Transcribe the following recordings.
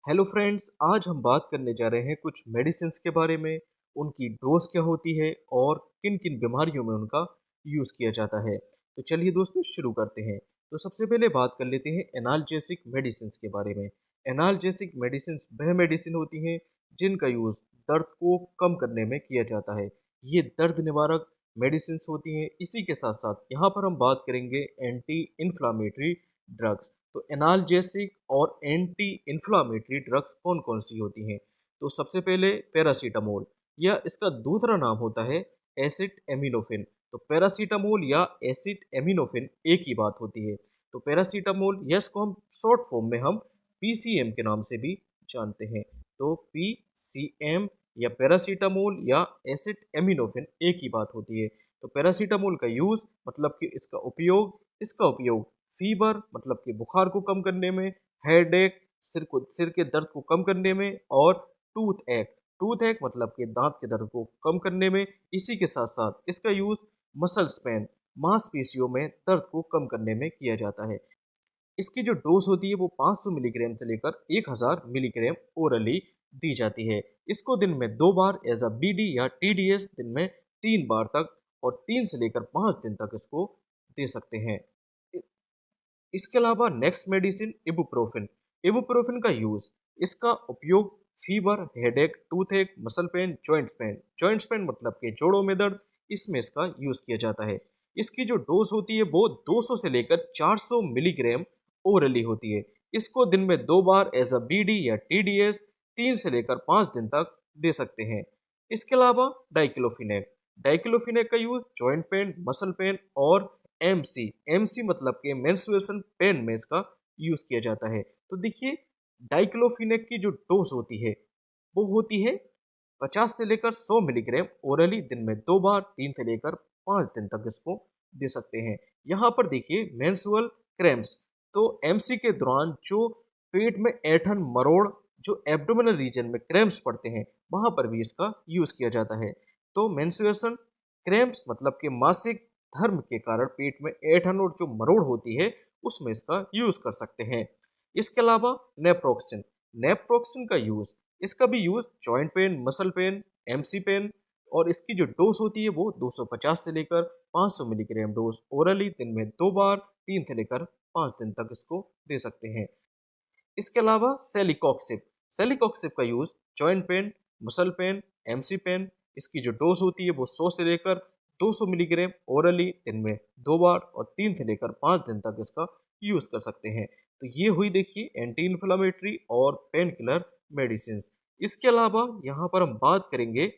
Hello friends, आज हम बात करने जा रहे हैं कुछ मेडिसिन्स के बारे में। उनकी डोज क्या होती है और किन किन बीमारियों में उनका यूज़ किया जाता है। तो चलिए दोस्तों शुरू करते हैं। तो सबसे पहले बात कर लेते हैं एनाल्जेसिक मेडिसिन्स के बारे में। एनाल्जेसिक मेडिसिन्स वह मेडिसिन होती हैं जिनका यूज़ दर्द को कम करने में किया जाता है। ये दर्द निवारक मेडिसिन्स होती हैं। इसी के साथ साथ यहाँ पर हम बात करेंगे एंटी इन्फ्लामेटरी ड्रग्स। तो एनाल्जेसिक और एंटी इन्फ्लामेटरी ड्रग्स कौन कौन सी होती हैं? तो सबसे पहले पैरासीटामोल, या इसका दूसरा नाम होता है एसिड एमिनोफिन। तो पैरासीटामोल या एसिड एमिनोफिन एक ही बात होती है। तो पैरासीटामोल, या इसको हम शॉर्ट फॉर्म में हम पीसीएम के नाम से भी जानते हैं। तो पीसीएम या पैरासीटामोल या एसिड एमिनोफिन एक ही बात होती है। तो पैरासीटामोल का यूज़ मतलब कि इसका उपयोग फीवर मतलब कि बुखार को कम करने में, हेडेक सिर के दर्द को कम करने में, और टूथ एक मतलब कि दांत के दर्द को कम करने में। इसी के साथ साथ इसका यूज मसल स्पेन मांसपेशियों में दर्द को कम करने में किया जाता है। इसकी जो डोज होती है वो 500 मिलीग्राम से लेकर 1000 मिलीग्राम ओरली दी जाती है। इसको दिन में 2 बार एज अ बीडी या टीडीएस दिन में 3 बार तक, और 3 से लेकर 5 दिन तक इसको दे सकते हैं। इसके अलावा नेक्स्ट मेडिसिन इबुप्रोफिन। इबुप्रोफिन का यूज, इसका उपयोग फीवर, हेडेक, टूथ एक, मसल पेन, जॉइंट्स पेन मतलब के जोड़ों में दर्द, इसमें इसका यूज किया जाता है। इसकी जो डोज होती है वो 200 से लेकर 400 मिलीग्राम ओरली होती है। इसको दिन में 2 बार एज अ बीडी या टीडीएस 3 से लेकर 5 दिन तक दे सकते हैं। इसके अलावा डाइक्लोफिनेक। डाइक्लोफिनेक का use joint pain, muscle pen और एमसी एमसी मतलब के मेंस्ट्रुएशन पेन में इसका यूज किया जाता है। तो देखिए, डाइक्लोफिनेक की जो डोज होती है वो होती है 50 से लेकर 100 मिलीग्राम ओरली दिन में 2 बार, 3 से लेकर 5 दिन तक इसको दे सकते हैं। यहाँ पर देखिए मेंस्ट्रुअल क्रैम्प्स, तो एमसी के दौरान जो पेट में ऐंठन मरोड़, जो एब्डोमिनल रीजन में क्रैम्प्स पड़ते हैं, वहां पर भी इसका यूज किया जाता है। तो मेंस्ट्रुएशन क्रैम्प्स मतलब कि मासिक धर्म के कारण पेट में ऐंठन और जो मरोड़ होती है उसमें इसका यूज कर सकते हैं। इसके अलावा नेप्रोक्सिन। नेप्रोक्सिन का यूज, इसका भी use joint pain, muscle pain, MC pain, और इसकी जो डोज होती है वो 250 से लेकर 500 मिलीग्राम डोज ओरली दिन में 2 बार, 3 से लेकर 5 दिन तक इसको दे सकते हैं। इसके अलावा सेलिकॉक्सिब। सेलिकॉक्सिब का use joint pain, muscle pain, MC pain, इसकी जो डोज होती है वो 100 से लेकर 200 मिलीग्राम ओरली दिन में 2 बार, और 3 से लेकर 5 दिन तक इसका यूज कर सकते हैं। तो ये हुई देखिए एंटी इन्फ्लामेटरी और पेन किलर मेडिसिन। इसके अलावा यहाँ पर हम बात करेंगे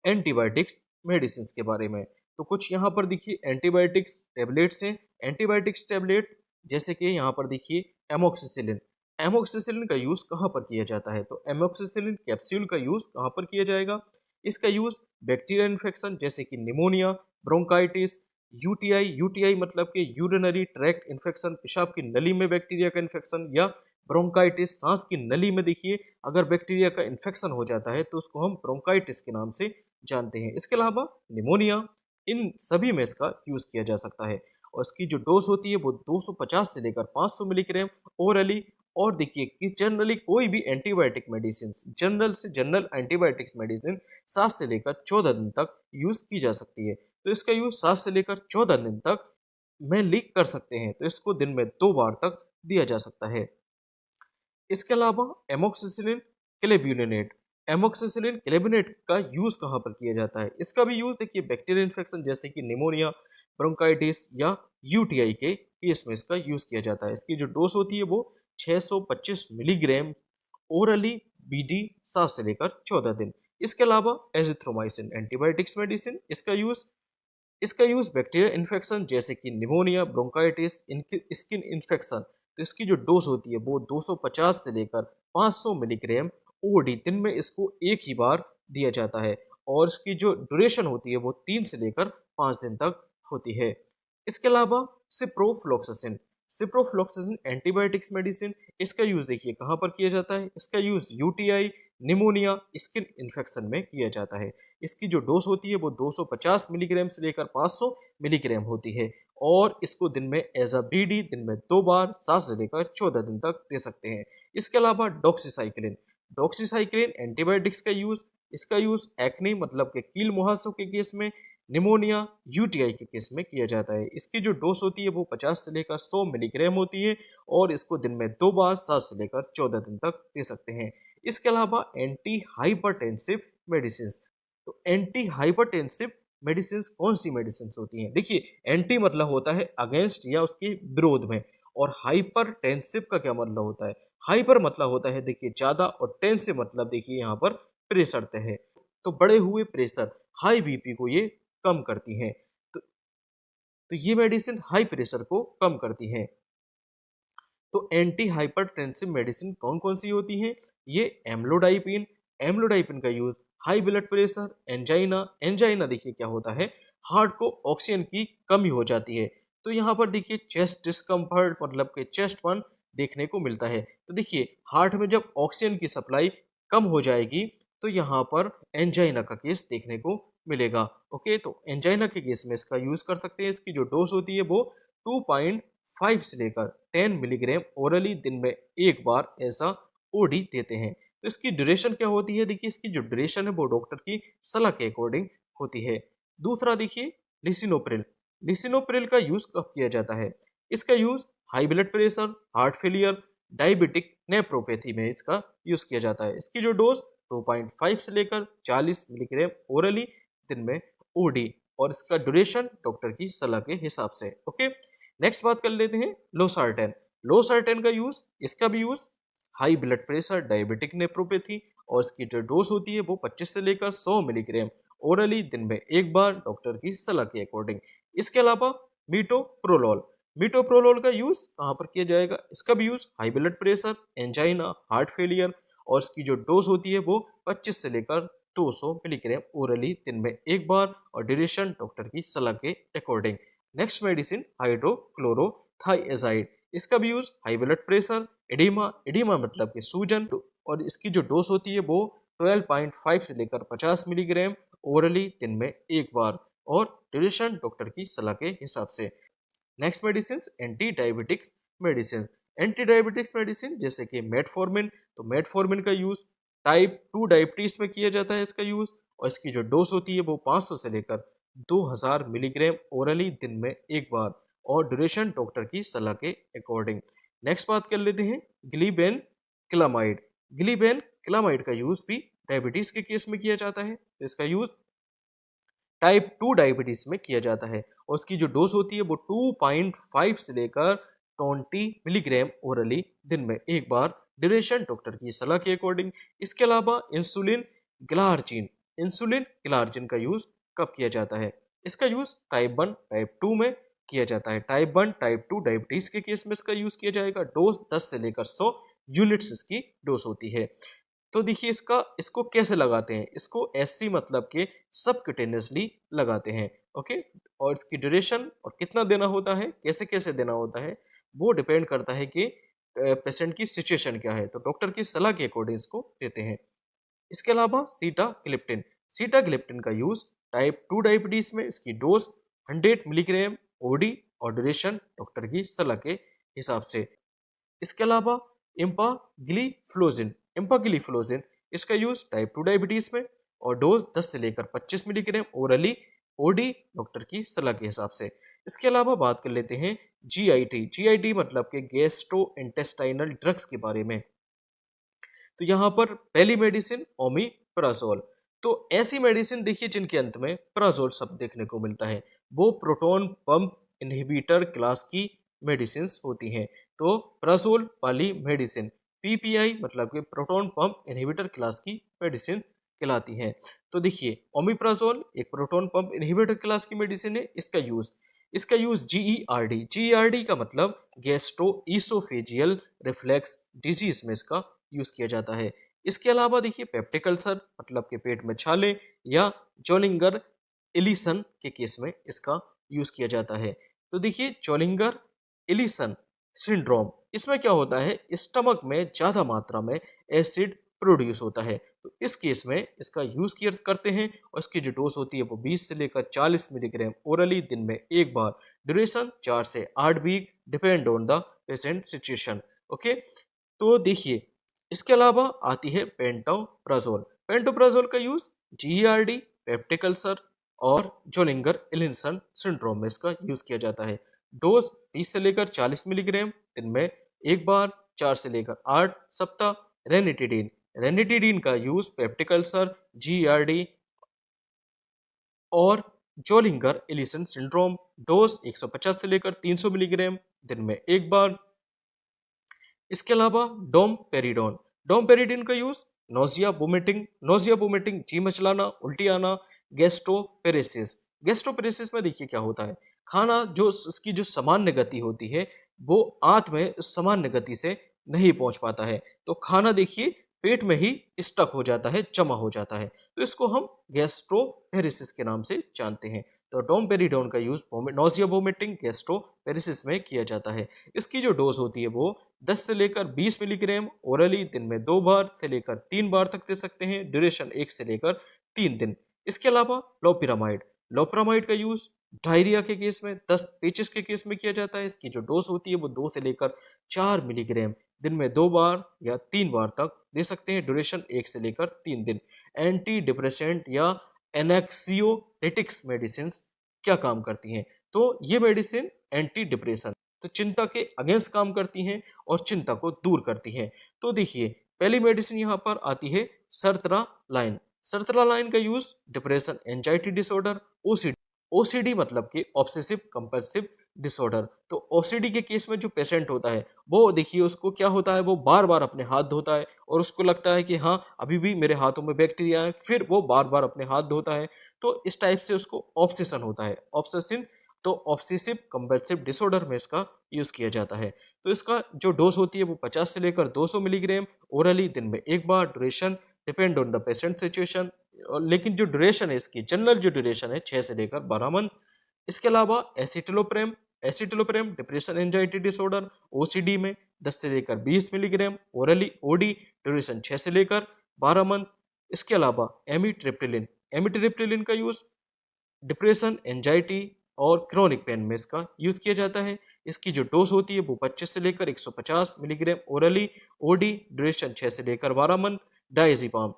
एंटीबायोटिक्स मेडिसिन के बारे में। तो कुछ यहाँ पर देखिए एंटीबायोटिक्स टेबलेट्स हैं। एंटीबायोटिक्स टेबलेट्स जैसे कि यहाँ पर देखिए एमोक्सिसिलिन। एमोक्सिसिलिन का यूज कहाँ पर किया जाता है? तो एमोक्सिसिलिन कैप्सूल का यूज कहाँ पर किया जाएगा? इसका यूज बैक्टीरियल इन्फेक्शन जैसे कि निमोनिया, ब्रोंकाइटिस, यूटीआई, यूटीआई मतलब कि यूरिनरी ट्रैक्ट इन्फेक्शन, पेशाब की नली में बैक्टीरिया का इन्फेक्शन, या ब्रोंकाइटिस सांस की नली में देखिए अगर बैक्टीरिया का इन्फेक्शन हो जाता है तो उसको हम ब्रोंकाइटिस के नाम से जानते हैं। इसके अलावा निमोनिया, इन सभी में इसका यूज किया जा सकता है। और इसकी जो डोज होती है वो 250 से लेकर 500 मिलीग्राम ओरली। और देखिए कि जनरली कोई भी एंटीबायोटिक मेडिसिन, जनरल से जनरल एंटीबायोटिक्स मेडिसिन 7 से लेकर 14 दिन तक यूज की जा सकती है। तो इसका यूज 7 से लेकर 14 दिन तक में लीक कर सकते हैं। तो इसको दिन में 2 बार तक दिया जा सकता है। इसके अलावा एमोक्सिसिलिन क्लेब्यूलिनेट। एमोक्सिसिलिन क्लेब्यूलिनेट का यूज कहाँ पर किया जाता है? इसका भी यूज देखिए बैक्टीरियल इन्फेक्शन जैसे कि निमोनिया, ब्रोंकाइटिस या यूटीआई के केस में इसका यूज किया जाता है। इसकी जो डोज होती है वो 625 मिलीग्राम ओरली बीडी 7 से लेकर 14 दिन। इसके अलावा एजिथ्रोमाइसिन एंटीबायोटिक्स मेडिसिन, इसका यूज बैक्टीरियल इन्फेक्शन जैसे कि निमोनिया, ब्रोंकाइटिस, स्किन इन्फेक्शन, तो इसकी जो डोज होती है वो 250 से लेकर 500 मिलीग्राम ओडी दिन में इसको एक ही बार दिया जाता है। और इसकी जो ड्यूरेशन होती है वो 3 से लेकर 5 दिन तक होती है। इसके अलावा सिप्रोफ्लॉक्सासिन। सिप्रोफ्लॉक्सासिन एंटीबायोटिक्स मेडिसिन, इसका यूज देखिए कहाँ पर किया जाता है? इसका use UTI, pneumonia, skin infection में किया जाता है। इसकी जो डोज होती है वो 250 मिलीग्राम से लेकर 500 मिलीग्राम होती है। और इसको दिन में एज अ बीडी दिन में 2 बार 7 से लेकर 14 दिन तक दे सकते हैं। इसके अलावा डॉक्सीसाइक्लिन, डॉक्सीसाइक्लिन एंटीबायोटिक्स का यूज, इसका यूज एक्ने मतलब के कील मुहासों के केस में, निमोनिया, यूटीआई के केस में किया जाता है। इसकी जो डोज होती है वो 50 से लेकर 100 मिलीग्राम होती है और इसको दिन में 2 बार 7 से लेकर 14 दिन तक दे सकते हैं। इसके अलावा एंटी हाइपरटेंसिव मेडिसिन, तो एंटी हाइपरटेंसिव मेडिसिन कौन सी मेडिसिन होती हैं? देखिए, एंटी मतलब होता है अगेंस्ट या उसके विरोध में, और हाइपरटेंसिव का क्या मतलब होता है? हाइपर मतलब होता है देखिए ज्यादा, और टेंसिव मतलब देखिए यहाँ पर प्रेशर तय है। तो बढ़े हुए प्रेशर, हाई बीपी को ये कम करती हैं। तो, तो ये मेडिसिन हाई प्रेशर को कम करती हैं। तो एंटी हाइपरटेंसिव मेडिसिन कौन कौन सी होती हैं? ये एम्लोडाइपिन, एम्लोडाइपिन का use high blood pressure, angina, angina देखिए क्या होता है, हार्ट को ऑक्सीजन की कमी हो जाती है। तो यहाँ पर देखिए चेस्ट डिस्कम्फर्ट मतलब के चेस्ट पन देखने को मिलता है। तो देखिए हार्ट में जब ऑक्सीजन की सप्लाई कम हो जाएगी तो यहाँ पर एंजाइना का केस देखने को मिलेगा। ओके, तो एंजाइना के केस में इसका यूज कर सकते हैं। इसकी जो डोज होती है वो 2.5 से लेकर 10 मिलीग्राम ओरली दिन में एक बार ऐसा ओडी देते हैं। तो इसकी ड्यूरेशन क्या होती है? देखिए इसकी जो ड्यूरेशन है वो डॉक्टर की सलाह के अकॉर्डिंग होती है। दूसरा देखिए लिसिनोप्रिल, लिसिनोप्रिल का यूज कब किया जाता है? इसका use high blood pressure, heart failure, diabetic nephropathy में इसका यूज किया जाता है। इसकी जो डोज 2.5 से लेकर 40 मिलीग्राम ओरली दिन में ओडी, और इसका ड्यूरेशन डॉक्टर की सलाह के हिसाब से। ओके, नेक्स्ट बात कर लेते हैं लोसार्टेन, लोसार्टेन का यूज, इसका भी use high blood pressure, diabetic nephropathy, और इसकी जो डोज होती है वो 25 से लेकर 100 मिलीग्राम ओरली दिन में एक बार डॉक्टर की सलाह के अकॉर्डिंग। इसके अलावा मीटोप्रोलोल, मीटोप्रोलोल का यूज कहाँ पर किया जाएगा? इसका भी use high blood pressure, angina, heart failure, और इसकी जो डोज होती है वो 25 से लेकर 200 मिलीग्राम ओरली दिन में एक बार, और ड्यूरेशन डॉक्टर की सलाह के अकॉर्डिंग। नेक्स्ट मेडिसिन हाइड्रोक्लोरोथाइएजाइड, इसका भी use high blood pressure, oedema, oedema मतलब कि सूजन, और इसकी जो डोज होती है वो 12.5 से लेकर 50 मिलीग्राम ओरली दिन में एक बार, और ड्यूरेशन डॉक्टर की सलाह के हिसाब से। Next medicine anti diabetics medicine, anti diabetics medicine जैसे कि मेटफॉर्मिन, तो मेटफॉर्मिन का यूज टाइप 2 डायबिटीज में किया जाता है इसका यूज, और इसकी जो डोज होती है वो 500 से लेकर 2000 मिलीग्राम ओरली दिन में एक बार, और ड्यूरेशन डॉक्टर की सलाह के अकॉर्डिंग। नेक्स्ट बात कर लेते हैं ग्लीबेन क्लामाइड, ग्लीबेन क्लामाइड का यूज भी डायबिटीज के केस में किया जाता है। इसका यूज टाइप 2 डायबिटीज में किया जाता है, और उसकी जो डोज होती है वो 2.5 से लेकर 20 मिलीग्राम ओरली दिन में एक बार, ड्यूरेशन डॉक्टर की सलाह के अकॉर्डिंग। इसके अलावा इंसुलिन ग्लार्जिन, इंसुलिन ग्लार्जिन का यूज कब किया जाता है? इसका यूज टाइप 1 टाइप 2 में किया जाता है। टाइप 1 टाइप 2 डायबिटीज के केस में इसका यूज किया जाएगा। डोज 10 से लेकर 100 यूनिट्स इसकी डोज होती है। तो देखिए इसको कैसे लगाते हैं? इसको एससी मतलब के सबक्यूटेनियसली लगाते हैं। ओके, और इसकी ड्यूरेशन और कितना देना होता है, कैसे कैसे देना होता है, वो डिपेंड करता है कि पेशेंट की सिचुएशन क्या है। तो डॉक्टर की सलाह के अकॉर्डिंग इसको देते हैं। इसके अलावा सीटाग्लिप्टिन, सीटाग्लिप्टिन का यूज टाइप 2 डायबिटीज में, इसकी डोज 100 मिलीग्राम ओडी, और ड्यूरेशन डॉक्टर की सलाह के हिसाब से। इसके अलावा इम्पाग्लिफ्लोजिन, इम्पाग्लिफ्लोजिन इसका यूज टाइप 2 डायबिटीज में, और डोज 10 से लेकर 25 मिलीग्राम ओरली ओडी, डॉक्टर की सलाह के हिसाब से। इसके अलावा बात कर लेते हैं जीआईटी, जीआईटी मतलब के गैस्ट्रो इंटेस्टाइनल ड्रग्स के बारे में। तो यहाँ पर पहली मेडिसिन ओमिप्राजोल, तो ऐसी मेडिसिन देखिए जिनके अंत में प्राजोल शब्द देखने को मिलता है, वो प्रोटॉन पंप इनहिबिटर क्लास की मेडिसिन होती हैं। तो प्राजोल वाली मेडिसिन पीपीआई मतलब कि प्रोटॉन पंप इनहिबिटर क्लास की मेडिसिन कहलाती हैं। तो देखिए ओमिप्राजोल एक प्रोटॉन पंप इनहिबिटर क्लास की मेडिसिन है। इसका यूज जीईआरडी, जीईआरडी का मतलब गैस्ट्रो ईसोफेजियल रिफ्लेक्स डिजीज में इसका यूज किया जाता है। इसके अलावा देखिए पेप्टिक अल्सर मतलब के पेट में छाले, या जोलिंगर एलिसन के केस में इसका यूज किया जाता है। तो देखिए जोलिंगर एलिसन सिंड्रोम, इसमें क्या होता है, स्टमक में ज्यादा मात्रा में एसिड प्रोड्यूस होता है। तो इस केस में इसका यूज किया करते हैं, और इसकी जो डोज होती है वो 20 से लेकर 40 मिलीग्राम ओरली दिन में एक बार, ड्यूरेशन 4 से 8 week, depend on the patient situation. Okay, तो देखिए, इसके अलावा आती है पेंटोप्राजोल। पेंटोप्राजोल का यूज जीईआरडी, पेप्टिक अल्सर और जोलिंगर एलिसन सिंड्रोम में इसका यूज किया जाता है। डोज 30 से लेकर 40 मिलीग्राम दिन में एक बार, 4 से लेकर 8 सप्ताह। रेनिटिडीन, रेनिटिडीन का यूज पेप्टिक अल्सर, जीईआरडी और जोलिंगर एलिसन सिंड्रोम। डोज 150 से लेकर 300 मिलीग्राम दिन में एक बार। इसके अलावा डोमपेरिडोन, डोमपेरिडिन का यूज नोजिया वोमिटिंग, जी मचलाना, उल्टी आना, गैस्ट्रोपेरेसिस। गैस्ट्रोपेरेसिस में देखिए क्या होता है, खाना जो उसकी जो सामान्य गति होती है वो आंत में सामान्य गति से नहीं पहुंच पाता है, तो खाना देखिए पेट में ही स्टक हो जाता है, जमा हो जाता है, तो इसको हम गैस्ट्रोपेरेसिस के नाम से जानते हैं। तो डोमपेरिडोन का यूज नोजिया वोमिटिंग, गैस्ट्रोपेरेसिस में किया जाता है। इसकी जो डोज होती है वो 10 से लेकर 20 मिलीग्राम ओरली दिन में 2 बार से लेकर 3 बार तक दे सकते हैं। ड्यूरेशन 1 से लेकर 3 दिन। इसके अलावा लोपिरामाइड, लोपिरामाइड का यूज डायरिया के केस में, दस्त पेचिश के केस में किया जाता है। इसकी जो डोज होती है वो 2 से लेकर 4 मिलीग्राम दिन में 2 बार या 3 बार तक दे सकते हैं। ड्यूरेशन 1 से लेकर 3 दिन। एंटी डिप्रेसेंट या एनेक्सियोलिटिक्स मेडिसिन क्या काम करती हैं? तो ये मेडिसिन एंटी डिप्रेशन, तो चिंता के अगेंस्ट काम करती हैं और चिंता को दूर करती हैं। तो देखिए, पहली मेडिसिन यहाँ पर आती है सर्त्रालाइन। सर्त्रालाइन का use depression, anxiety disorder, OCD, OCD मतलब कि ऑब्सेसिव कंपल्सिव डिसऑर्डर। तो ओसीडी के केस में जो पेशेंट होता है वो देखिए उसको क्या होता है, वो बार बार अपने हाथ धोता है और उसको लगता है कि हाँ अभी भी मेरे हाथों में बैक्टीरिया है, फिर वो बार बार अपने हाथ धोता है। तो इस टाइप से उसको ऑब्सेशन होता है, ऑब्सेशन। तो ऑब्सेसिव कंपल्सिव डिसऑर्डर में इसका यूज किया जाता है। तो इसका जो डोज होती है वो 50 से लेकर 200 मिलीग्राम ओरली दिन में एक बार। Duration depend on the patient situation, लेकिन जो ड्यूरेशन है इसकी जनरल जो ड्यूरेशन है 6 से लेकर 12 मंथ। इसके अलावा एसिटिलोप्रेम, एसिटिलोप्रेम डिप्रेशन एंजाइटी डिसऑर्डर ओसीडी में 10 से लेकर 20 मिलीग्राम ओरली ओडी। ड्यूरेशन 6 से लेकर 12 मंथ। इसके अलावा एमिट्रिप्टिलिन, एमिट्रिप्टिलिन का यूज डिप्रेशन, एंजाइटी और क्रोनिक पेन में इसका यूज किया जाता है। इसकी जो डोज होती है वो 25 से लेकर 150 मिलीग्राम ओरली ओडी। ड्यूरेशन 6 से लेकर 12 मंथ। डायजीपाम,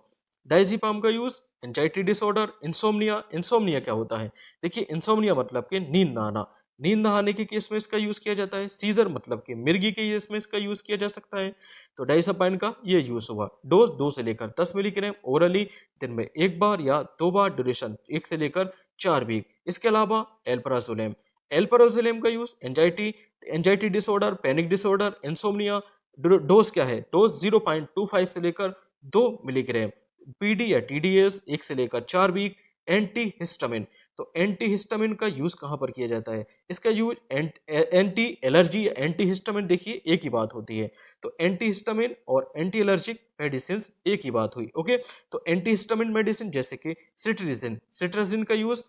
डायजीपाम का use anxiety disorder, insomnia. Insomnia क्या होता है? देखिए, इंसोम्निया मतलब कि नींद ना आना, नींद ना आने के केस में इसका यूज किया जाता है। सीजर मतलब कि मिर्गी के केस में इसका यूज किया जा सकता है। तो डाइसपाइन का ये यूज हुआ। डोज 2 से लेकर 10 मिलीग्राम ओरली दिन में एक बार या 2 बार। ड्यूरेशन 1 से लेकर 4 वीक। इसके अलावा एल्पराजोलेम, एल्पराजोलेम का use anxiety, anxiety disorder, panic disorder, insomnia. Dose क्या है? डोज 0.25 से लेकर 2 मिलीग्राम। पीडी या टीडीएस 1 से लेकर 4 वीक। एंटी हिस्टामिन, तो एंटी हिस्टामिन का यूज कहां पर किया जाता है? इसका यूज एंटी एलर्जी या एंटी हिस्टामिन, देखिए एक ही बात होती है। तो एंटी हिस्टामिन और एंटी एलर्जिक मेडिसिन एक ही बात हुई। ओके, तो एंटी हिस्टामिन मेडिसिन जैसे कि सिट्राजिन, सिट्राजिन का यूज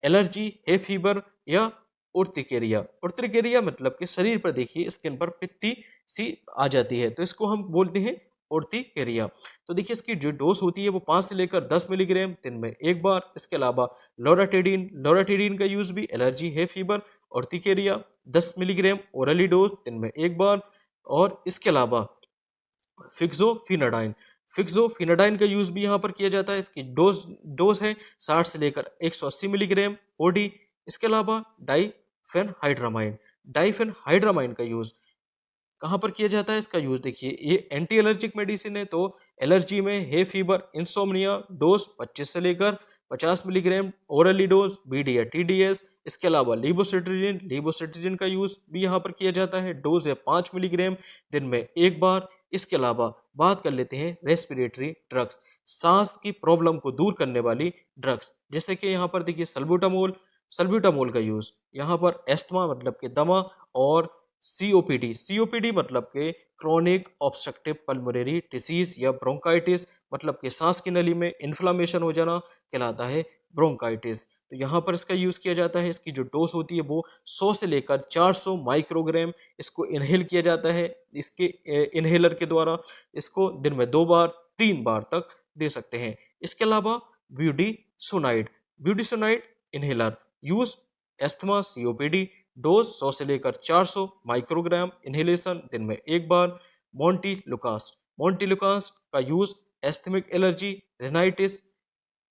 एलर्जी, हे फीवर या उर्तिकेरिया। उर्तिकेरिया मतलब कि शरीर पर देखिए स्किन पर पित्ती सी आ जाती है, तो इसको हम बोलते हैं उर्तिकेरिया। तो देखिए इसकी जो डोज होती है वो 5 से लेकर 10 मिलीग्राम दिन में एक बार। इसके अलावा लोराटिडिन, लोराटिडिन का यूज भी एलर्जी, है फीवर, उर्तिकेरिया, 10 मिलीग्राम ओरली डोज दिन में एक बार। और इसके अलावा फिक्सोफिनाडाइन, फिक्सोफिनाडाइन का यूज भी यहाँ पर किया जाता है। इसकी डोज डोज है 60 से लेकर 180 मिलीग्राम ओडी। इसके अलावा डाइफेनहाइड्रामाइन, डाइफेनहाइड्रामाइन का यूज कहाँ पर किया जाता है? इसका यूज देखिए, ये एंटी एलर्जिक मेडिसिन है, तो एलर्जी में, है फीवर, इंसोम्निया। डोज 25 से लेकर 50 मिलीग्राम ओरली डोज, बीडी या टीडीएस। इसके अलावा लीवोसिट्रिजिन, लीवोसिट्रिजिन का यूज भी यहाँ पर किया जाता है। डोज है 5 मिलीग्राम दिन में एक बार। इसके अलावा बात कर लेते हैं रेस्पिरेटरी ड्रग्स, सांस की प्रॉब्लम को दूर करने वाली ड्रग्स, जैसे कि यहाँ पर देखिए सल्ब्यूटामोल, सल्ब्यूटामोल का यूज यहाँ पर एस्थमा मतलब कि दमा और सीओपीडी, सीओपीडी मतलब के क्रोनिक ऑब्स्ट्रक्टिव पल्मोनरी डिसीज या ब्रोंकाइटिस मतलब कि सांस की नली में इन्फ्लामेशन हो जाना कहलाता है ब्रोंकाइटिस। तो यहाँ पर इसका यूज किया जाता है। इसकी जो डोज होती है वो 100 से लेकर 400 माइक्रोग्राम इसको इनहेल किया जाता है। इसके इनहेलर के द्वारा इसको दिन में 2 बार 3 बार तक दे सकते हैं। इसके अलावा budesonide, budesonide inhaler use asthma, COPD. Dose 100 से लेकर 400 माइक्रोग्राम इनहेलेशन दिन में एक बार। मोंटिलुकास्ट। मोंटिलुकास्ट का यूज एस्थमिक एलर्जी, रेनाइटिस,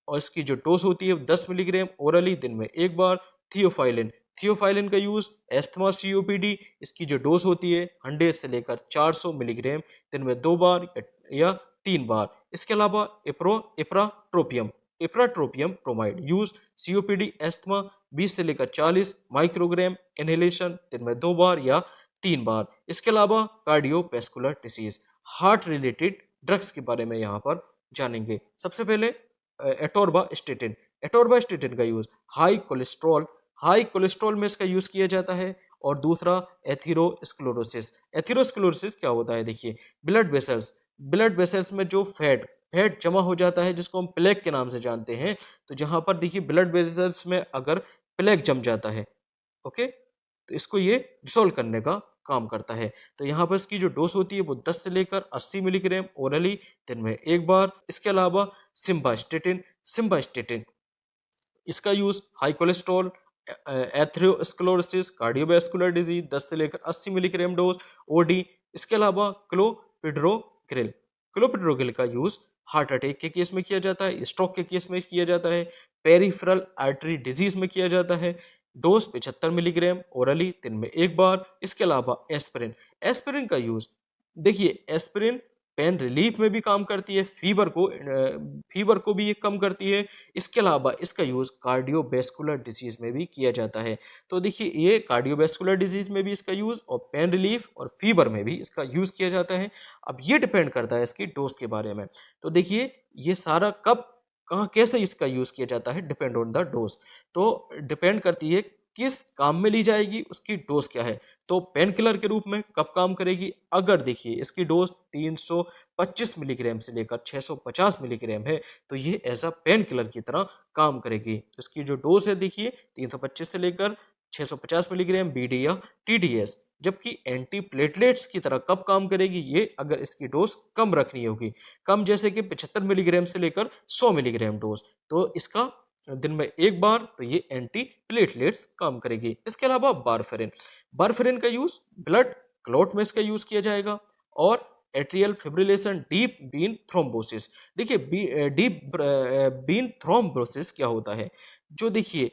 और इसकी जो डोज होती है 10 मिलीग्राम ओरली दिन में एक बार। थियोफाइलिन, थियोफाइलिन का यूज एस्थमा सीओपीडी, इसकी जो डोज होती है 100 से लेकर 400 मिलीग्राम दिन में 2 बार या 3 बार। इसके अलावा ipratropium, ipratropium bromide use COPD asthma 20 से लेकर 40 माइक्रोग्राम, इनहेलेशन दिन में 2 बार या 3 बार। इसके अलावा cardiovascular disease, heart related drugs के बारे में यहाँ पर जानेंगे। सबसे पहले एटोर्बास्टेटिन, एटोर्बास्टेटिन का use high cholesterol, high cholesterol में इसका यूज किया जाता है। और दूसरा एथेरोस्क्लेरोसिस, एथेरोस्क्लेरोसिस क्या होता है देखिए, ब्लड वेसल्स, ब्लड वेसल्स में जो फैट फैट जमा हो जाता है जिसको हम प्लेग के नाम से जानते हैं। तो जहां पर देखिए ब्लड वेसल्स में अगर प्लेग जम जाता है, ओके, तो इसको ये डिसॉल्व करने का काम करता है। तो यहाँ पर इसकी जो डोज होती है वो 10 से लेकर 80 मिलीग्राम ओरली दिन में एक बार। इसके अलावा सिम्बास्टेटिन, सिम्बास्टेटिन इसका use high cholesterol, atherosclerosis, cardiovascular disease 10 से लेकर 80 मिलीग्राम डोज ओडी। इसके अलावा क्लोपिड्रोग्रिल, क्लोपिड्रोग्रिल का यूज हार्ट अटैक के केस में किया जाता है, स्ट्रोक के केस में किया जाता है, पेरिफेरल आर्टरी डिजीज में किया जाता है। डोज 75 मिलीग्राम ओरली दिन में एक बार। इसके अलावा एस्पिरिन, एस्पिरिन का यूज देखिए, एस्पिरिन पेन रिलीफ में भी काम करती है, फीवर को भी ये कम करती है। इसके अलावा इसका यूज कार्डियोवैस्कुलर डिजीज में भी किया जाता है। तो देखिए ये कार्डियोवैस्कुलर डिजीज में भी इसका यूज और पेन रिलीफ और फीवर में भी इसका यूज किया जाता है। अब ये डिपेंड करता है इसकी डोज के बारे में। तो देखिए ये सारा कब कहाँ कैसे इसका यूज किया जाता है, डिपेंड ऑन द डोज। तो डिपेंड करती है किस काम में ली जाएगी, उसकी डोज क्या है। तो पेन किलर के रूप में कब काम करेगी, अगर देखिए इसकी डोज 325 मिलीग्राम से लेकर 650 मिलीग्राम है तो ये एज अ पेन किलर की तरह काम करेगी। तो इसकी जो डोज है देखिए 325 से लेकर 650 मिलीग्राम बीडी या टीडीएस। जबकि एंटी प्लेटलेट्स की तरह कब काम करेगी ये, अगर इसकी डोज कम रखनी होगी, कम जैसे कि 75 मिलीग्राम से लेकर 100 मिलीग्राम डोज, तो इसका दिन में एक बार, तो ये एंटी प्लेटलेट्स काम करेगी। इसके अलावा बारफेरिन, बारफेरिन का यूज ब्लड क्लॉट में इसका यूज किया जाएगा। और atrial fibrillation, deep vein thrombosis, देखिए डीप बीन थ्रोम्बोसिस क्या होता है, जो देखिए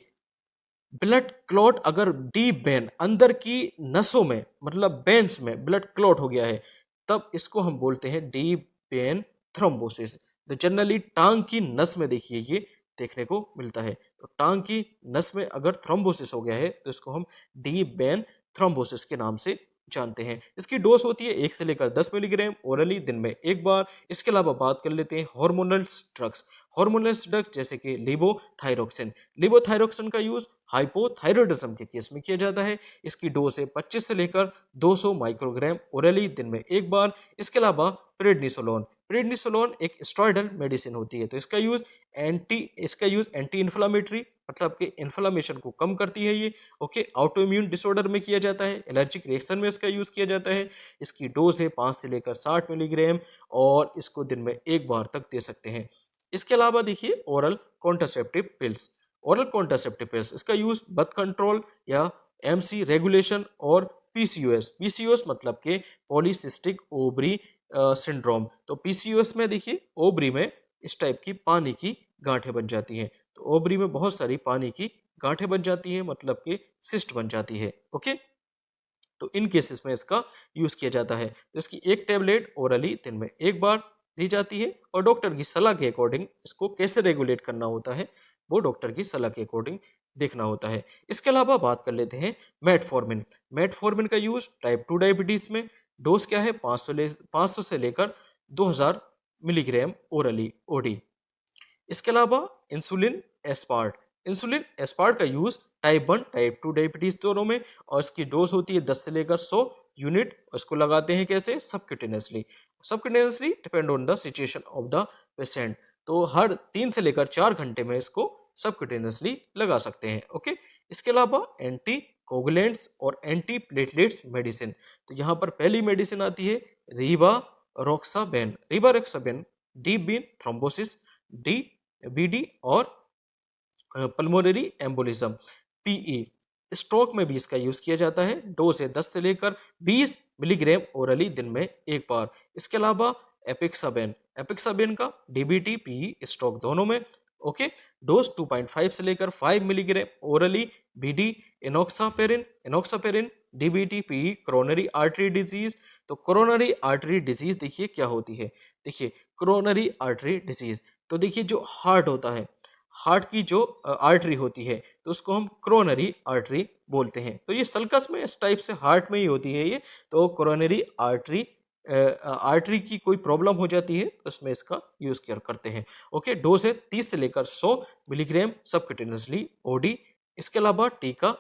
ब्लड क्लॉट अगर डीप वेन अंदर की नसों में मतलब वेन्स में ब्लड क्लॉट हो गया है, तब इसको हम बोलते हैं डीप वेन थ्रोम्बोसिस। तो जनरली टांग की नस में देखिए ये देखने को मिलता है। तो टांग की नस में अगर थ्रोम्बोसिस हो गया है तो इसको हम डीप वेन थ्रोम्बोसिस के नाम से जानते हैं। इसकी डोज होती है 1 से लेकर 10 मिलीग्राम ओरली दिन में एक बार। इसके अलावा बात कर लेते हैं हार्मोनल ड्रग्स, हार्मोनल ड्रग्स जैसे कि लिवोथायरोक्सिन, लिवोथायरोक्सिन का यूज हाइपोथायरॉयडिज्म के केस में किया जाता है। इसकी डोज है 25 से लेकर 200 माइक्रोग्राम ओरली दिन में एक बार। इसके अलावा प्रेडनिसोलोन, प्रेडनिसोलोन एक स्टेरॉयडल मेडिसिन होती है। तो इसका यूज एंटी इन्फ्लामेटरी मतलब कि इन्फ्लामेशन को कम करती है ये, ओके। ऑटो इम्यून डिसऑर्डर में किया जाता है, एलर्जिक रिएक्शन में इसका यूज किया जाता है। इसकी डोज है 5 से लेकर 60 मिलीग्राम और इसको दिन में एक बार तक दे सकते हैं। इसके अलावा देखिए oral contraceptive pills, oral contraceptive pills इसका यूज बर्थ कंट्रोल या एमसी रेगुलेशन और पीसीओएस, पीसीओएस मतलब के पॉलीसिस्टिक ओवरी सिंड्रोम। तो पीसीओएस में देखिए ओवरी में इस टाइप की पानी की गांठें बन जाती हैं। तो ओवरी में बहुत सारी पानी की गांठें बन जाती हैं मतलब कि सिस्ट बन जाती है, ओके। तो इन केसेस में इसका यूज किया जाता है। तो इसकी एक टेबलेट ओरली दिन में एक बार दी जाती है और डॉक्टर की सलाह के अकॉर्डिंग इसको कैसे रेगुलेट करना होता है वो डॉक्टर की सलाह के अकॉर्डिंग देखना होता है। इसके अलावा बात कर लेते हैं मेटफॉर्मिन, मेटफॉर्मिन का यूज टाइप 2 डायबिटीज में। डोज क्या है 500 से लेकर 2000 मिलीग्राम ओरली ओडी। इसके अलावा इंसुलिन एस्पार्ट, इंसुलिन एस्पार्ट का यूज टाइप 1 टाइप 2 डायबिटीज दोनों में और इसकी डोज होती है 10 से लेकर 100 यूनिट। इसको लगाते हैं कैसे, subcutaneously, subcutaneously depend on the situation of the patient. तो हर 3 से लेकर 4 घंटे में इसको सबक्यूटेनियसली लगा सकते हैं, ओके। इसके अलावा एंटी कोगुलेंट्स और एंटी प्लेटलेट्स मेडिसिन, तो यहाँ पर पहली मेडिसिन आती है rivaroxaban, rivaroxaban deep vein thrombosis, डी बीडी और पल्मोनरी एम्बोलिज्म पीई, स्ट्रोक में भी इसका यूज किया जाता है। डोज है 10 से लेकर 20 मिलीग्राम ओरली दिन में एक बार। इसके अलावा एपिक्साबेन का डीबीटी पीई स्टॉक दोनों में। ओके, डोज 2.5 से लेकर 5 मिलीग्राम ओरली। बीडी इनोक्सापेरिन डीबीटी पीई कोरोनरी आर्टरी डिजीज। तो कोरोनरी आर्टरी डिजीज देखिए क्या होती है। देखिए कोरोनरी आर्टरी डिजीज, तो देखिए जो हार्ट होता है, हार्ट की जो आर्टरी होती है तो उसको हम कोरोनरी आर्टरी बोलते हैं। तो ये सल्कस में इस टाइप से हार्ट में ही होती है ये। तो कोरोनरी आर्टरी आर्टरी की कोई प्रॉब्लम हो जाती है तो उसमें इसका यूज करते हैं। ओके, डोज है 30 से लेकर 100 मिलीग्राम सबक्यूटेनियसली ओडी। इसके अलावा टीका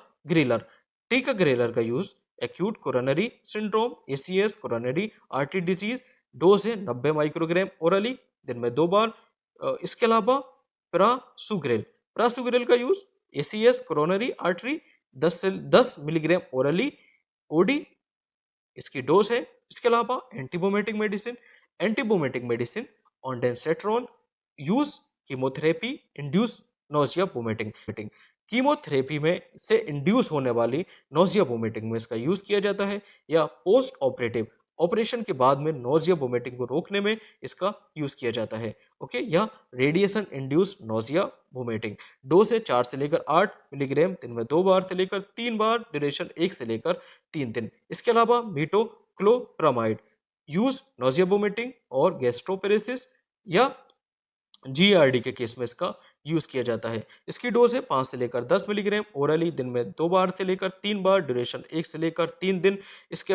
ग्रेलर का use acute coronary syndrome ACS coronary artery disease. Dose है 90 माइक्रोग्राम ओरली दिन में 2 बार। इसके अलावा प्रासुग्रेल का use ACS coronary artery 10 milligram orally OD, इसकी डोज है। इसके अलावा antiemetic medicine ondansetron use chemotherapy induced nausea vomiting. Chemotherapy में से इंड्यूस होने वाली नोजिया वोमिटिंग में इसका यूज किया जाता है, या पोस्ट ऑपरेटिव ऑपरेशन के बाद में नोजिया वोमिटिंग को रोकने में इसका यूज किया जाता है। ओके, या radiation induce nausea vomiting. Dose है 4 से लेकर 8 मिलीग्राम दिन में 2 बार से लेकर 3 बार, ड्यूरेशन 1 से लेकर 3 दिन। इसके अलावा मीटोक्लोप्रामाइड यूज नोजिया वोमिटिंग और गैस्ट्रोपेरेसिस या जीआरडी के केस में इसका यूज किया जाता है। इसकी डोज है 5 से लेकर 10 मिलीग्राम ओरली दिन में 2 बार से लेकर 3 बार, ड्यूरेशन 1 से लेकर 3 दिन। इसके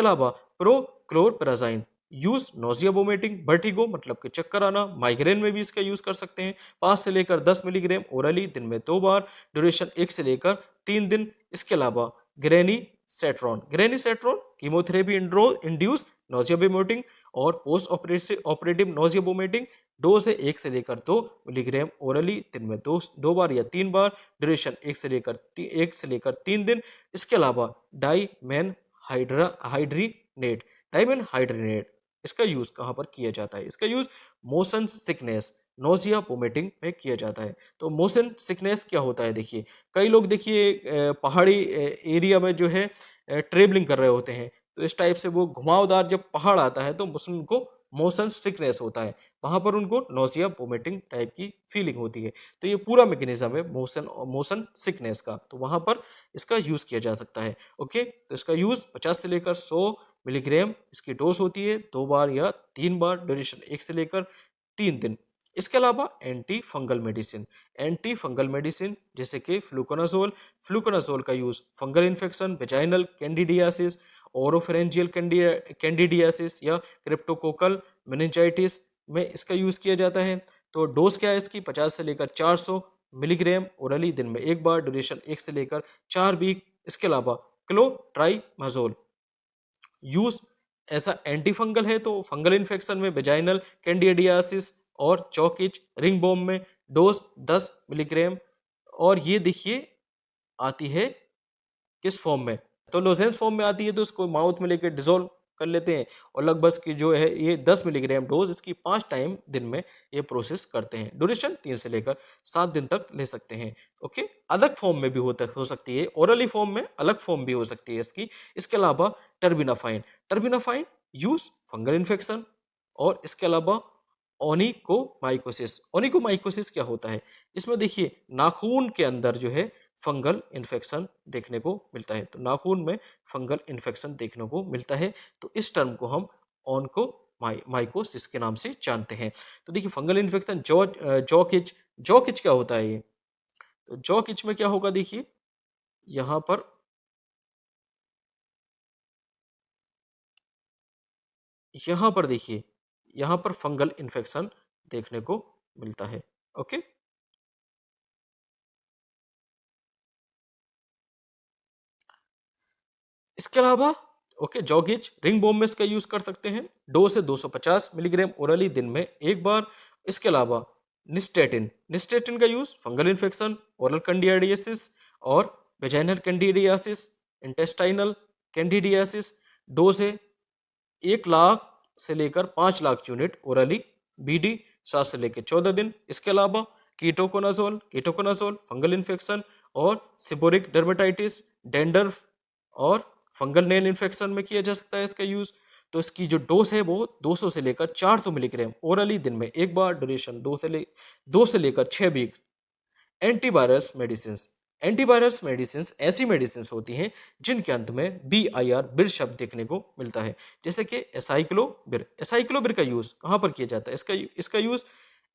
अलावा प्रोक्लोरपेराजाइन यूज नोजिया वोमिटिंग वर्टिगो मतलब कि चक्कर आना, माइग्रेन में भी इसका यूज कर सकते हैं। 5 से लेकर 10 मिलीग्राम ओरली दिन में 2 बार, ड्यूरेशन 1 से लेकर 3 दिन। इसके अलावा ग्रेनीसेट्रॉन कीमोथेरेपी इंड्यूस नोजिया वोमिटिंग और post operative nausea vomiting. Dose है 1 से लेकर 2 मिलीग्राम ओरली दिन में 2 बार या 3 बार, ड्यूरेशन 1 से लेकर 3 दिन। इसके अलावा डाइमेन हाइड्रीनेट इसका यूज कहाँ पर किया जाता है? इसका use motion sickness nausea vomiting में किया जाता है। तो मोशन सिकनेस क्या होता है? देखिए कई लोग देखिए पहाड़ी एरिया में जो है ट्रेवलिंग कर रहे होते हैं, तो इस टाइप से वो घुमावदार जब पहाड़ आता है तो उनको मोशन सिकनेस होता है, वहां पर उनको नोजिया वोमिटिंग टाइप की फीलिंग होती है। तो ये पूरा मैकेनिज्म है मोशन सिकनेस का, तो वहां पर इसका यूज किया जा सकता है। ओके, तो इसका यूज 50 से लेकर 100 मिलीग्राम इसकी डोज होती है, 2 बार या 3 बार, ड्यूरेशन 1 से लेकर 3 दिन। इसके अलावा एंटी फंगल मेडिसिन जैसे कि फ्लूकोनाजोल का use fungal infection, vaginal candidiasis, oropharyngeal candidiasis या क्रिप्टोकोकल मेनिंजाइटिस में इसका यूज किया जाता है। तो डोज क्या है इसकी? 50 से लेकर 400 मिलीग्राम ओरली दिन में एक बार, ड्यूरेशन 1 से लेकर 4 वीक। इसके अलावा क्लोट्राइमाजोल यूज ऐसा एंटीफंगल है, तो फंगल इन्फेक्शन में वेजाइनल कैंडिडियासिस और चौकिच रिंगबोम में डोज 10 मिलीग्राम। और ये देखिए आती है किस फॉर्म में? तो लोजेंस फॉर्म में आती है, तो इसको माउथ में लेकर डिजोल्व कर लेते हैं और लगभग की जो है ये 10 मिलीग्राम डोज इसकी 5 टाइम दिन में ये प्रोसेस करते हैं। ड्यूरेशन 3 से लेकर 7 दिन तक ले सकते हैं। ओके, अलग फॉर्म में भी हो सकती है, ओरली फॉर्म में अलग फॉर्म भी हो सकती है इसकी। इसके अलावा टर्बिनाफाइन यूज फंगल इन्फेक्शन। और इसके अलावा ओनिकोमाइकोसिस क्या होता है? इसमें देखिए नाखून के अंदर जो है फंगल इन्फेक्शन देखने को मिलता है, तो नाखून में फंगल इन्फेक्शन देखने को मिलता है, तो इस टर्म को हम ओनिकोमाइकोसिस के नाम से जानते हैं। तो देखिए फंगल इन्फेक्शन जॉकिच क्या होता है? ये तो जॉकिच में क्या होगा? देखिए यहां पर देखिए यहां पर फंगल इन्फेक्शन देखने को मिलता है। ओके, इसके अलावा जॉगिज रिंग बोम में इसका यूज कर सकते हैं, 2 से 250 मिलीग्राम ओरली दिन में एक बार। इसके अलावा निस्टेटिन का use fungal infection, oral candidiasis और वेजाइनल कैंडिडियासिस, इंटेस्टाइनल कैंडिडियासिस। 2 से 1 लाख से लेकर 5 लाख यूनिट ओरली बीडी 7 से लेकर 14 दिन। इसके अलावा कीटोकोनाजोल फंगल इन्फेक्शन और सिबोरिक डर्मेटाइटिस, डेंडर्फ और फंगल नेल इन्फेक्शन में किया जा सकता है इसका यूज। तो इसकी जो डोज है वो 200 से लेकर 400 मिलीग्राम ओरली दिन में एक बार, ड्यूरेशन 2 से लेकर 6 week. Antivirus medicine, antivirus medicine ऐसी मेडिसिन होती हैं जिनके अंत में BIR शब्द देखने को मिलता है, जैसे कि एसाइक्लोविर। एसाइक्लोविर का यूज कहाँ पर किया जाता है? इसका यूज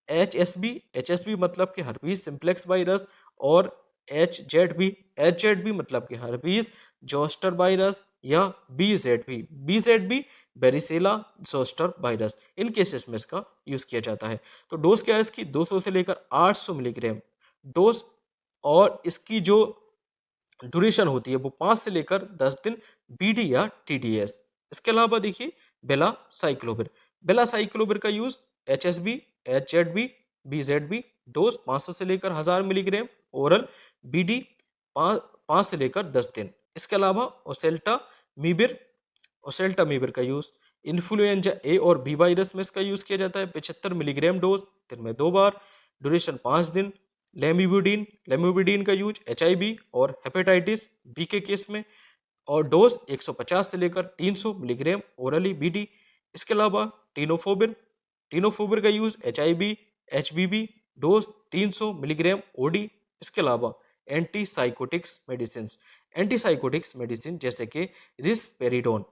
HSV मतलब कि हर्पीज सिंप्लेक्स वायरस, और HZB मतलब कि हर्पीज जोस्टर वायरस, या BZB बेरिसेला जोस्टर वायरस, इन केसेस में इसका यूज किया जाता है। तो डोज क्या है इसकी? 200 से लेकर 800 मिलीग्राम डोज, और इसकी जो ड्यूरेशन होती है वो 5 से लेकर 10 दिन, BD या TDS। इसके अलावा देखिए बेला साइक्लोविर का use HSB, HZB, BZB dose 500 से लेकर 1000 मिलीग्राम ओरल, BD 5 से लेकर 10 दिन। इसके अलावा ओसेल्टा मीबिर का यूज इन्फ्लुएंजा A और B वायरस में इसका यूज किया जाता है। 75 मिलीग्राम डोज, दिन में 2 बार, ड्यूरेशन 5 दिन। लेमिबिडिन का यूज HIV और हेपेटाइटिस B के केस में, और डोज 150 से लेकर 300 मिलीग्राम ओरली, BD। इसके अलावा टीनोफोबिर का use HIV HBV, dose 300 milligram OD। इसके अलावा एंटीसाइकोटिक्स मेडिसिन जैसे कि रिस्पेरिडोन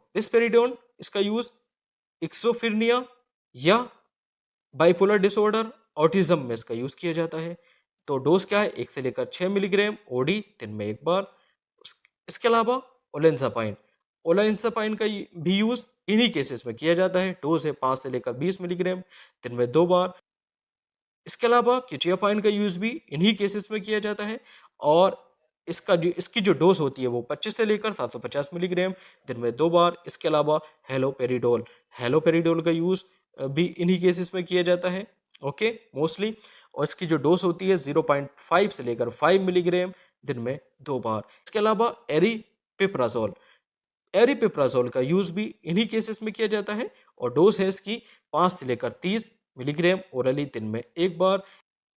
इसका यूज स्किज़ोफ्रेनिया या बाइपोलर डिसऑर्डर, ऑटिज्म में इसका यूज किया जाता है। तो डोज क्या है? 1 से लेकर 6 मिलीग्राम OD, दिन में एक बार। इसके अलावा ओलेंजापाइन का भी यूज इन्हीं केसेस में किया जाता है। डोज है 5 से लेकर 20 मिलीग्राम, दिन में 2 बार। इसके अलावा क्यूटियापाइन का यूज भी इन्हीं केसेस में किया जाता है, और इसकी जो डोज होती है वो 25 से लेकर 750 मिलीग्राम, दिन में 2 बार। इसके अलावा हेलोपेरिडोल का यूज भी इन्हीं केसेस में किया जाता है, ओके, मोस्टली। और इसकी जो डोज होती है 0.5 से लेकर 5 मिलीग्राम, दिन में 2 बार। इसके अलावा एरिपिप्राजोल का यूज भी इन्हीं केसेस में किया जाता है, और डोज है इसकी 5 से लेकर 30 मिलीग्राम ओरली, दिन में एक बार।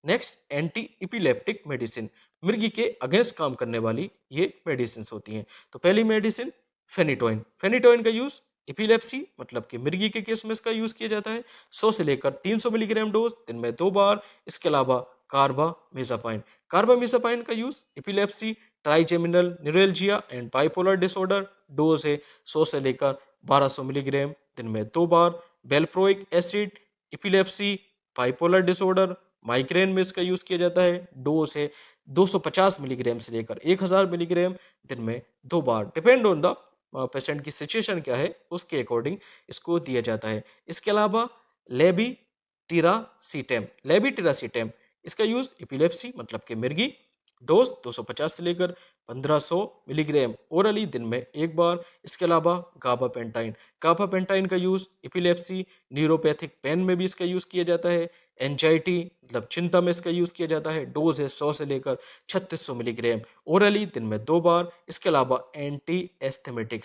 नेक्स्ट, एंटी इपिलेप्टिक मेडिसिन, मिर्गी के अगेंस्ट काम करने वाली ये मेडिसिन होती हैं। तो पहली मेडिसिन फेनिटोइन का यूज इपिलेप्सी मतलब कि मिर्गी के केस में इसका यूज किया जाता है। 100 से लेकर 300 मिलीग्राम डोज, दिन में 2 बार। इसके अलावा कार्बामेजापाइन का use epilepsy, trigeminal neuralgia and bipolar disorder, dose है 100 से लेकर 1200 मिलीग्राम, दिन में 2 बार। Valproic acid epilepsy, bipolar disorder, migraine में इसका यूज किया जाता है। डोज है 250 मिलीग्राम से लेकर 1000 मिलीग्राम, दिन में 2 बार। डिपेंड ऑन द पेशेंट की सिचुएशन क्या है उसके अकॉर्डिंग इसको दिया जाता है। इसके अलावा लेबिटिरासीटेम इसका यूज एपिलेप्सी मतलब कि मिर्गी, डोज 250 से लेकर 1500 मिलीग्राम ओरली, दिन में एक बार। इसके अलावा गाबापेंटाइन का यूज एपिलेप्सी, न्यूरोपैथिक पेन में भी इसका यूज किया जाता है। एंजाइटी मतलब चिंता में इसका यूज किया जाता है। डोज है 100 से लेकर 3600 मिलीग्राम ओरली, दिन में 2 बार। इसके अलावा एंटी एस्थेमेटिक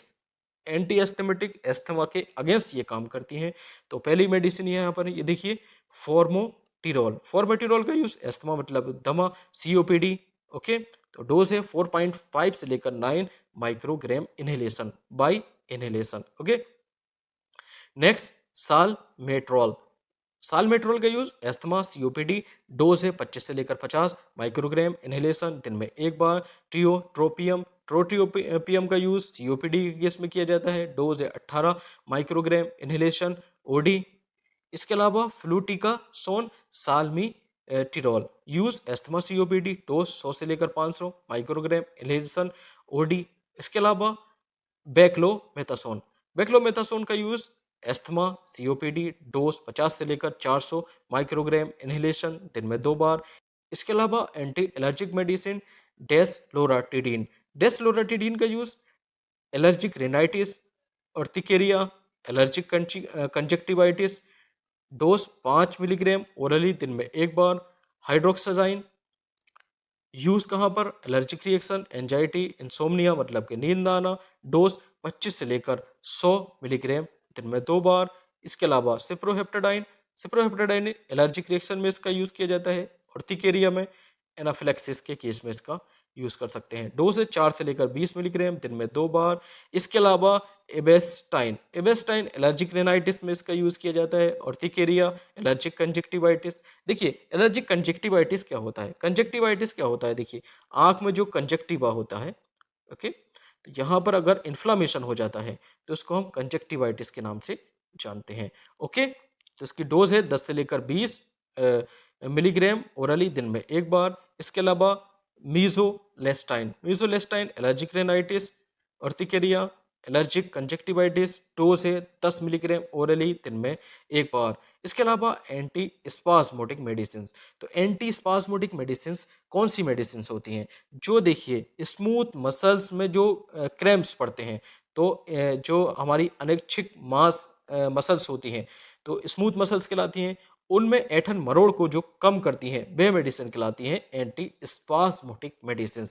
एस्थमा के अगेंस्ट ये काम करती हैं। तो पहली मेडिसिन यहाँ पर ये देखिए फॉर्मेटिरॉल का यूज एस्थमा मतलब दमा, COPD, ओके। तो डोज है 4.5 से लेकर 9 microgram inhalation by inhalation, okay. Next, salmeterol का यूज एस्थमा, COPD, डोज है 25 से लेकर 50 माइक्रोग्राम इनहेलेशन, दिन में एक बार। ट्रोटियोपियम का यूज COPD के केस में किया जाता है। डोज है 18 माइक्रोग्राम इनहेलेशन, OD। इसके अलावा fluticasone salmeterol use asthma, COPD, dose 100 से लेकर 500 माइक्रोग्राम इनहेलेशन, OD। इसके अलावा बैक्लोमेथासोन का यूज एस्थमा, COPD, डोज 50 से लेकर 400 माइक्रोग्राम इनहेलेशन, दिन में 2 बार। इसके अलावा एंटी एलर्जिक मेडिसिन डेस्लोराटिडीन का use allergic rhinitis, urticaria, allergic conjunctivitis, dose 5 milligram orally, दिन में एक बार। हाइड्रोक्साजाइन यूज कहाँ पर? एलर्जिक रिएक्शन, एंजाइटी, इंसोम्निया मतलब कि नींद आना, डोज 25 से लेकर 100 मिलीग्राम, दिन में 2 बार। इसके अलावा सिप्रोहेप्टाडाइन एलर्जिक रिएक्शन में इसका यूज किया जाता है। अर्टिकेरिया में एनाफिलैक्सिस के केस में इसका यूज़ कर सकते हैं। डोज है 4 से लेकर 20 मिलीग्राम दिन में 2 बार। इसके अलावा एबेस्टाइन एबेस्टाइन एलर्जिक रेनाइटिस में इसका यूज़ किया जाता है। और थिकेरिया एलर्जिक कंजक्टिवाइटिस। देखिए एलर्जिक कंजक्टिवाइटिस क्या होता है, कंजक्टिवाइटिस क्या होता है, देखिए आँख में जो कंजक्टिवा होता है, ओके, तो यहाँ पर अगर इन्फ्लामेशन हो जाता है तो इसको हम कंजक्टिवाइटिस के नाम से जानते हैं। ओके, तो इसकी डोज है 10 से लेकर 20 मिलीग्राम ओरली दिन में 1 बार। इसके अलावा mizolastine allergic rhinitis, urticaria allergic conjunctivitis, dose है 10 मिलीग्राम ओरली दिन में 1 बार। इसके अलावा एंटी स्पास्मोटिक मेडिसिन। तो एंटी स्पास्मोटिक मेडिसिन कौन सी मेडिसिन होती हैं, जो देखिए स्मूथ मसल्स में जो क्रैम्प्स पड़ते हैं, तो जो हमारी अनैच्छिक मांस मसल्स होती हैं, तो स्मूथ मसल्स कहलाती हैं, उनमें ऐठन मरोड़ को जो कम करती हैं वे मेडिसिन कहलाती हैं एंटी स्पास्मोटिक मेडिसिन।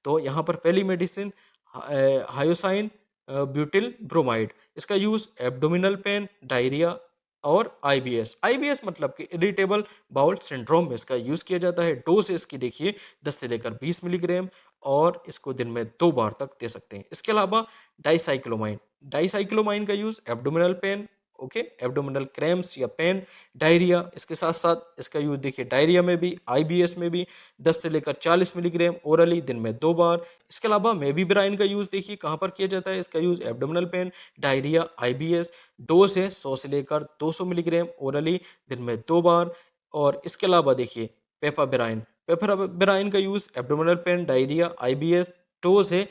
तो यहाँ पर पहली मेडिसिन हायोसाइन ब्यूटिल ब्रोमाइड। इसका यूज एब्डोमिनल पेन, डायरिया और आईबीएस। आईबीएस मतलब कि इरिटेबल बाउल सिंड्रोम में इसका यूज किया जाता है। डोज इसकी देखिए 10 से लेकर 20 मिलीग्राम और इसको दिन में 2 बार तक दे सकते हैं। इसके अलावा डाइसाइक्लोमाइन का use abdominal pain, okay, abdominal cramps या पेन, डायरिया, इसके साथ साथ इसका यूज देखिए डायरिया में भी, आईबीएस में भी 10 से लेकर 40 मिलीग्राम ओरली दिन में 2 बार। इसके अलावा मेविब्राइन का यूज देखिए कहाँ पर किया जाता है, इसका use abdominal pain, diarrhoea, IBS. Dose है 100 से लेकर 200 मिलीग्राम ओरली दिन में 2 बार। और इसके अलावा देखिए पेपराबिराइन का use abdominal pain, diarrhoea, IBS. Dose है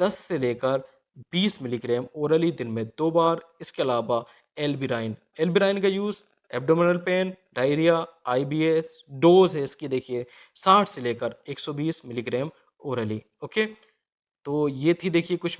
10 से लेकर 20 मिलीग्राम ओरली दिन में 2 बार। इसके अलावा एल्बिराइन का use abdominal pain, diarrhoea, IBS. Dose है इसकी देखिए 60 से लेकर 120 मिलीग्राम ओरली। ओके, तो ये थी देखिए कुछ